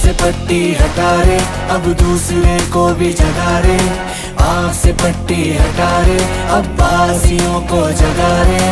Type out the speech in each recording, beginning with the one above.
से पट्टी हटा रे, अब दूसरे को भी जगा रे, आँख से पट्टी हटा रे, अब बासियों को जगा रे,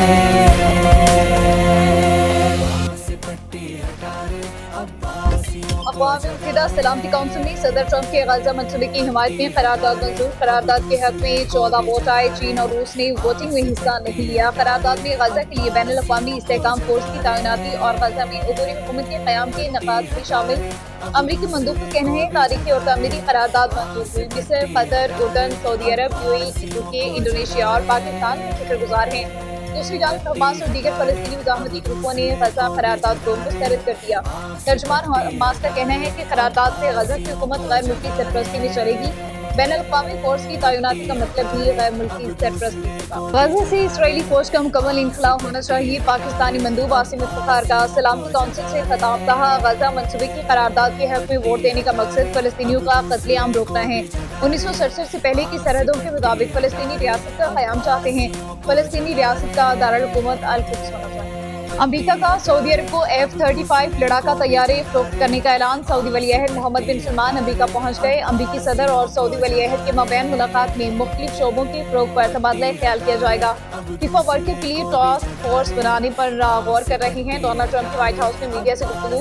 आँख से पट्टी हटा रे, अब बासियों को अक़वाम मुत्तहिदा सलामती कौंसिल ने सदर ट्रंप के गजा मंसूबे की हिमायत में करारदाद मंजूर। करारदाद के हक में 14 वोट आए। चीन और रूस ने वोटिंग में हिस्सा नहीं लिया। करारदाद में गजा के लिए बैनुल अक़वामी इस्तेहकाम फोर्स की तैनाती और गजा में अबूरी हुकूमत के क़याम के नक़ात भी शामिल। अमरीकी मंदूब का कहना है तारीखी और तामीरी करारदाद मंजूर हुई। मिस्र, कतर, उर्दन, सऊदी अरब, यूएई, तुर्की, इंडोनेशिया और पाकिस्तान में शुक्रगुजार हैं। दूसरी जानब हमास और दीगर फ़लस्तीनी मुज़ाहमती ग्रुपों ने गजा करारदाद को मुस्तरद कर दिया। तर्जुमान हमास का कहना है कि करारदाद से गजा की हुकूमत गैर मुल्की सरपरस्ती में चलेगी। बैनुल अक़वामी फोर्स की तैनाती का मतलब भी गैर मुल्की सरपरस्ती होगा। गजा से इसराइली फौज का मुकम्मल इनखला होना चाहिए। पाकिस्तानी मंदूब आसिम इफ्तिखार का सलामती कौंसिल से खिताब। कहा, गजा मंसूबे की करारदाद के हक में वोट देने का मकसद फ़लस्तीनियों का कत्लेआम रोकना है। 1967 से पहले की सरहदों के मुताबिक फ़लस्तीनी रियासत का क़याम चाहते हैं। फ़लस्तीनी रियासत का दारुल हुकूमत अल-कुद्स होना चाहिए। अमरीका का सऊदी अरब को F-35 लड़ाका तैयारे फरोख्त करने का ऐलान। सऊदी वली अहद मोहम्मद बिन सलमान अमरीका पहुंच गए। अमरीकी सदर और सऊदी वली अहद के माबैन मुलाकात में मुख्तलिफ शोबों के फ़रोग़ पर तबादला ख्याल किया जाएगा। फीफा वर्ल्ड कप के लिए टास्क फोर्स बनाने पर गौर कर रहे हैं। डोनाल्ड ट्रंप के व्हाइट हाउस में मीडिया से गुफ्तगू।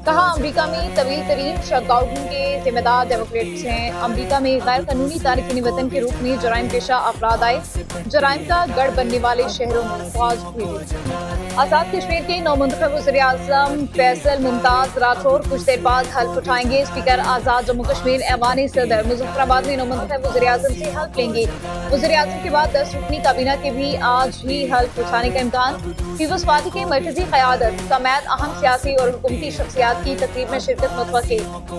कहा, अमरीका में तवील तरीन शटडाउन के जिम्मेदार डेमोक्रेट्स हैं। अमरीका में गैर कानूनी तारकीन वतन के रूप में जराइम पेशा अफराद आए। जराइम का गढ़ बनने वाले शहरों में फौज भेजी। आज़ाद कश्मीर के नौमुंतखब वज़ीर-ए-आज़म फैसल मुमताज़ राठौर कुछ देर बाद हल्फ उठाएंगे। स्पीकर आज़ाद जम्मू कश्मीर ऐवान सदर मुज़फ़्फ़राबाद में नौमुंतखब वज़ीर-ए-आज़म से हल्फ लेंगे। वज़ीर-ए-आज़म के बाद 10 रुकनी काबीना के भी आज ही हल्फ उठाने का इम्कान। पीपल्स पार्टी के मरकज़ी क़यादत समेत अहम सियासी और हुकूमती शख्सियात की तकरीब में शिरकत मुतवक्के।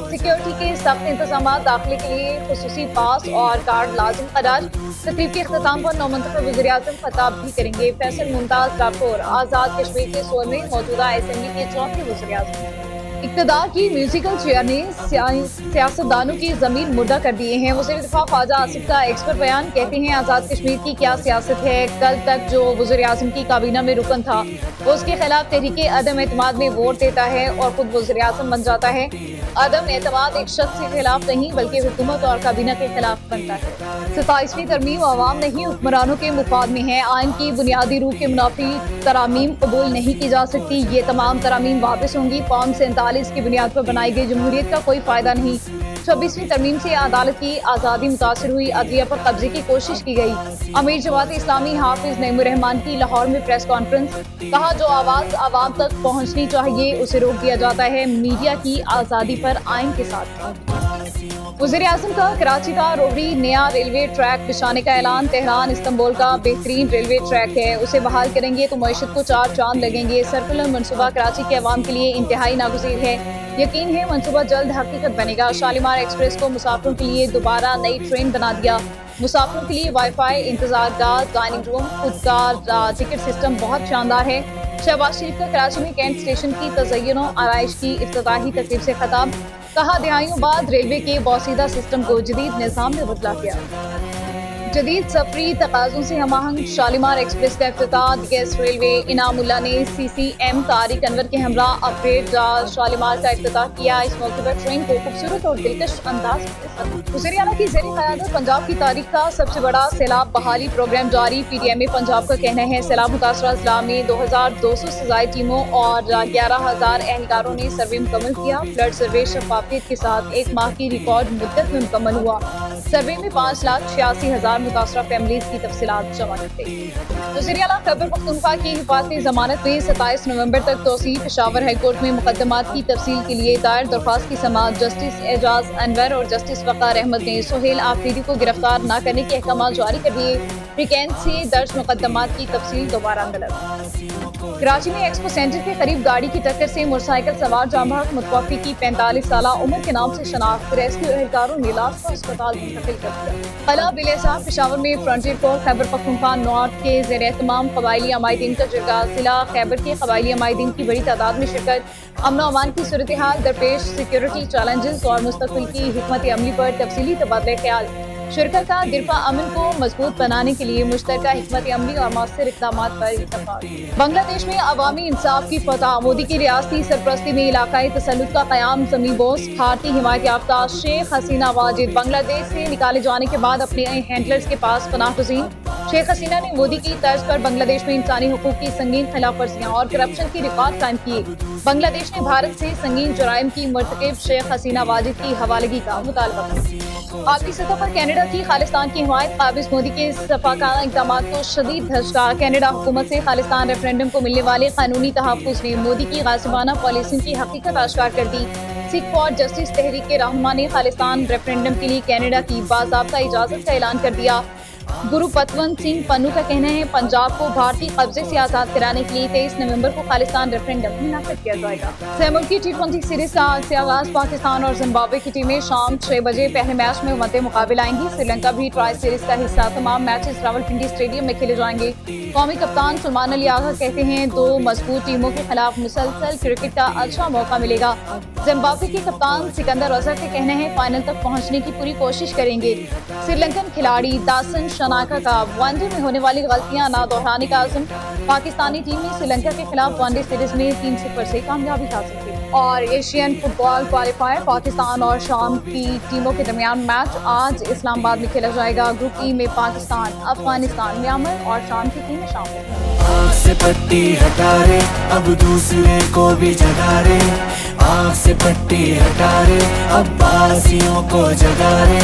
सिक्योरिटी के सख्त इंतज़ामात, दाखिले के लिए खुसूसी पास और कार्ड लाजिम करार। तकरीब के इख्तिताम पर नौमुंतखब वज़ीर-ए-आज़म खिताब भी करेंगे। फैसल मुमताज़ राठौर आज़ाद कश्मीर के सोए में मौजूदा असेंबली के चौथे वज़ीर-ए-आज़म। इक़्तिदार की म्यूजिकल चेयर ने सियासतदानों की ज़मीर मुर्दा कर दिए हैं। वज़ीर दिफा ख्वाजा आसिफ का एक्सपर्ट बयान। कहते हैं, आज़ाद कश्मीर की क्या सियासत है। कल तक जो वज़ीर-ए-आज़म की काबीना में रुकन था वो उसके खिलाफ तहरीके अदम एतमाद में वोट देता है और खुद वज़ीर-ए-आज़म बन जाता है। अदम एतमाद एक शख्स के खिलाफ नहीं बल्कि हुकूमत और काबीना के खिलाफ बनता है। 27वीं तरमीम अवाम नहीं हुक्मरानों के मुफाद में है। आइन की बुनियादी रूह के मुनाफी तरामीम कबूल नहीं की जा सकती। ये तमाम तरामीम वापस होंगी। कौम 47 की बुनियाद पर बनाई गई जमहूरियत का कोई फ़ायदा नहीं। 26वीं तरमीम से अदालत की आज़ादी मुतासर हुई। अदलिया पर कब्जे की कोशिश की गई। अमीर जमात इस्लामी हाफिज नईमुर्रहमान की लाहौर में प्रेस कॉन्फ्रेंस। कहा, जो आवाज़ आवाम तक पहुँचनी चाहिए उसे रोक दिया जाता है। मीडिया की आज़ादी पर आइन के साथ। वज़ीर-ए-आज़म का कराची का रोहरी नया रेलवे ट्रैक बिछाने का ऐलान। तेहरान इस्तांबुल का बेहतरीन रेलवे ट्रैक है, उसे बहाल करेंगे तो मईशत को 4 चांद लगेंगे। सर्कुलर मनसूबा कराची के अवाम के लिए इंतहाई नागुज़ीर है। यकीन है मनसूबा जल्द हकीकत बनेगा। शालीमार एक्सप्रेस को मुसाफिरों के लिए दोबारा नई ट्रेन बना दिया। मुसाफिरों के लिए वाईफाई, इंतजार गाह, डाइनिंग रूम, खुद का टिकट सिस्टम बहुत शानदार है। शहबाज शरीफ का कराची में कैंट स्टेशन की तज़य्युन और आराइश की इफ्तिताही तकरीब से खिताब। कहा, दिहाइयों बाद रेलवे के बोसीदा सिस्टम को जदीद निज़ाम में बदला गया। जदीद सफरी तकाज़ों से हमआहंग शालीमार एक्सप्रेस का इफ्तिताह। गैस रेलवे इनामुल्लाह ने CCM तारिक अनवर के हमरा अपग्रेड शालीमार का इफ्तिताह किया। इस मौके पर ट्रेन को खूबसूरत और दिलकश अंदाज में वज़ीर आला की ज़ेर क़यादत पंजाब की तारीख का सबसे बड़ा सैलाब बहाली प्रोग्राम जारी। PDMA पंजाब का कहना है, सैलाब मुतासरा अज़ला में 2200 से ज़ायद टीमों और 11,000 एहलकारों ने सर्वे मुकम्मल किया। फ्लड सर्वे शफाफियत के साथ 1 माह की रिकॉर्ड मुद्दत में मुकम्मल हुआ। सर्वे में 5,86,000 मुतासरा फैमिलीज की तफसीलात जमा की गई। वज़ीर आला खैबर पख्तूनख्वा की हिफाजती ज़मानत में 27 नवंबर तक तोसी। पेशावर हाई कोर्ट में मुकदमात की तफसील के लिए दायर दरख्वास्त की समाअत जस्टिस एजाज अनवर और जस्टिस वक़ार अहमद ने सुहेल आफरीदी को गिरफ्तार न करने के अहकाम जारी कर दिए। फ्रीकेंट से दर्ज मुकदमात की तफसील दोबारा तलब। कराची में एक्सपो सेंटर के करीब गाड़ी की टक्कर से मोटरसाइकिल सवार जामबाग मुतवफ़ी की 45 साला उम्र के नाम से शनाख्त। रेस्क्यू एहलकारों ने लाश को अस्पताल मुंतकिल कर दिया। कला बिलेसा पेशावर में frontier core Khyber Pakhtunkhwa north के ज़ेर एहतमाम कबायली अमायदीन का जरगा। जिला खैबर के कबायली अमायदीन की बड़ी तादाद में शिरकत। अमन व अमान की सूरत हाल, दरपेश सिक्योरिटी चैलेंजेस और मुस्तक़बिल की हिकमत अमली पर तफसीली तबादला ख्याल। شرکا کا درپا امن کو مضبوط بنانے کے لیے مشترکہ حکمت عملی اور مؤثر اقدامات پر اتفاق۔ بنگلہ دیش میں عوامی انصاف کی فتح، مودی کی ریاستی سرپرستی میں علاقائی تسلط کا قیام، زمین بوس بھارتی حمایت یافتہ شیخ حسینہ واجد بنگلہ دیش سے نکالے جانے کے بعد اپنے ہینڈلرز کے پاس پناہ گزین۔ شیخ حسینہ نے مودی کی طرز پر بنگلہ دیش میں انسانی حقوق کی سنگین خلاف ورزیاں اور کرپشن کی ریکارڈ قائم کیے۔ بنگلہ دیش نے بھارت سے سنگین جرائم کی مرتکب شیخ حسینہ واجد کی حوالگی کا مطالبہ کیا۔ عالمی سطح پر کینیڈا کی خالستان کی حمایت، قابض مودی کے شفاقانہ اقدامات کو شدید دھچکا، کینیڈا حکومت سے خالستان ریفرنڈم کو ملنے والے قانونی تحفظ نے مودی کی غاصبانہ پالیسیوں کی حقیقت آشکار کر دی۔ سکھ فار جسٹس تحریک کے رہنما نے خالستان ریفرنڈم کے لیے کینیڈا کی باضابطہ اجازت کا اعلان کر دیا۔ گرو پتونت سنگھ پنو کا کہنا ہے پنجاب کو بھارتی قبضے سے آزاد کرانے کے لیے 23 نومبر کو خالستان ریفرنڈم منعقد کیا جائے گا۔ سہ ملکی ٹی20 سیریز کا آج سے آغاز، پاکستان اور زمبابوے کی ٹیمیں شام 6 بجے پہلے میچ میں مد مقابل آئیں گی۔ سری لنکا بھی ٹرائی سیریز کا حصہ، تمام میچز راولپنڈی اسٹیڈیم میں کھیلے جائیں گے۔ قومی کپتان سلمان علی آغا کہتے ہیں 2 مضبوط ٹیموں کے خلاف مسلسل کرکٹ کا اچھا موقع ملے گا۔ زمبابوے کے کپتان سکندر اظہر کا کہنا ہے فائنل تک پہنچنے کی پوری کوشش کریں گے۔ سری لنکن کھلاڑی داسن شناکا کا ون ڈے میں ہونے والی غلطیاں نہ دہرانے کا عزم، پاکستانی ٹیم نے سری لنکا کے خلاف ون ڈے سیریز میں 3-0 سے کامیابی حاصل کی۔ اور ایشین فٹ بال کوالیفائر، پاکستان اور شام کی ٹیموں کے درمیان میچ آج اسلام آباد میں کھیلا جائے گا۔ گروپ ای میں پاکستان، افغانستان، میانمار اور شام کی ٹیمیں شامل ہیں۔ آنکھ سے پٹی ہٹا رے اب دوسرے کو بھی جگا رے، آنکھ سے پٹی ہٹا رے اب بازیوں کو جگا رے۔